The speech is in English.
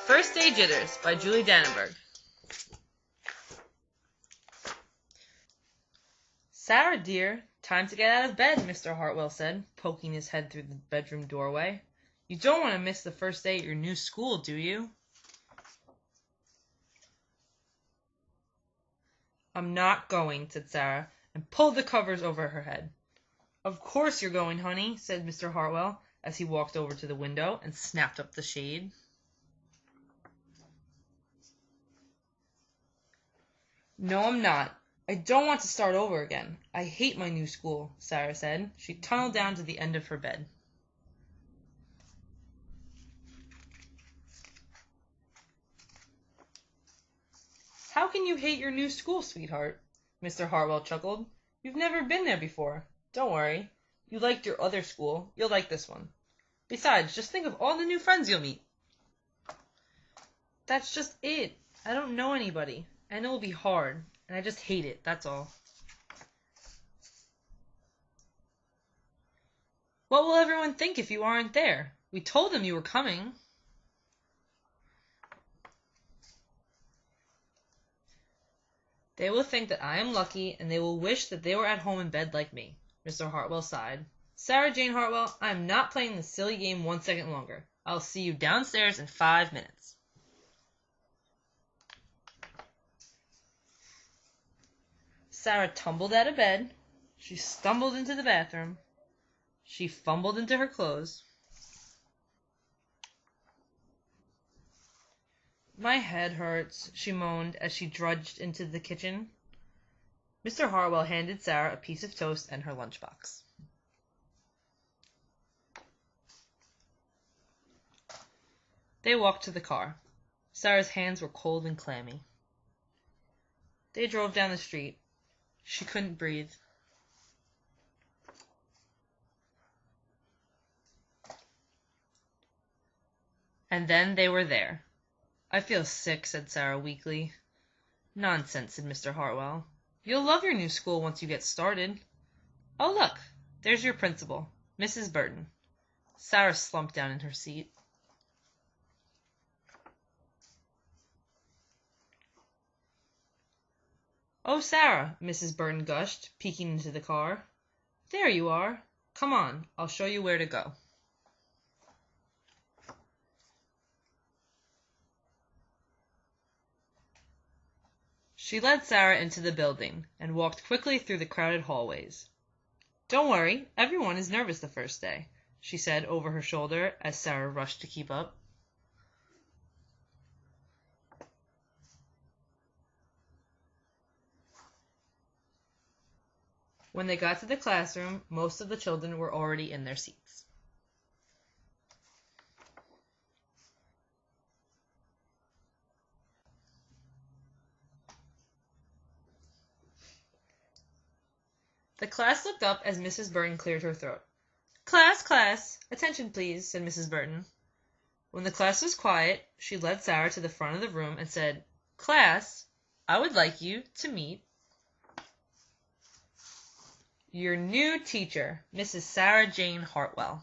First Day Jitters by Julie Danneberg. Sarah, dear, time to get out of bed, Mr. Hartwell said, poking his head through the bedroom doorway. You don't want to miss the first day at your new school, do you? I'm not going, said Sarah, and pulled the covers over her head. Of course you're going, honey, said Mr. Hartwell, as he walked over to the window and snapped up the shade. No, I'm not. I don't want to start over again. I hate my new school, Sarah said. She tunneled down to the end of her bed. How can you hate your new school, sweetheart? Mr. Hartwell chuckled. You've never been there before. Don't worry. You liked your other school. You'll like this one. Besides, just think of all the new friends you'll meet. That's just it. I don't know anybody. And it will be hard, and I just hate it, that's all. What will everyone think if you aren't there? We told them you were coming. They will think that I am lucky, and they will wish that they were at home in bed like me. Mr. Hartwell sighed. Sarah Jane Hartwell, I am not playing this silly game 1 second longer. I'll see you downstairs in 5 minutes. Sarah tumbled out of bed. She stumbled into the bathroom. She fumbled into her clothes. My head hurts, she moaned as she drudged into the kitchen. Mr. Hartwell handed Sarah a piece of toast and her lunchbox. They walked to the car. Sarah's hands were cold and clammy. They drove down the street. She couldn't breathe. And then they were there. I feel sick, said Sarah weakly. Nonsense, said Mr. Hartwell. You'll love your new school once you get started. Oh, look, there's your principal, Mrs. Burton. Sarah slumped down in her seat. Oh, Sarah, Mrs. Burton gushed, peeking into the car. There you are. Come on, I'll show you where to go. She led Sarah into the building and walked quickly through the crowded hallways. Don't worry, everyone is nervous the first day, she said over her shoulder as Sarah rushed to keep up. When they got to the classroom, most of the children were already in their seats. The class looked up as Mrs. Burton cleared her throat. Class, attention please, said Mrs. Burton. When the class was quiet, she led Sarah to the front of the room and said, Class, I would like you to meet your new teacher, Mrs. Sarah Jane Hartwell.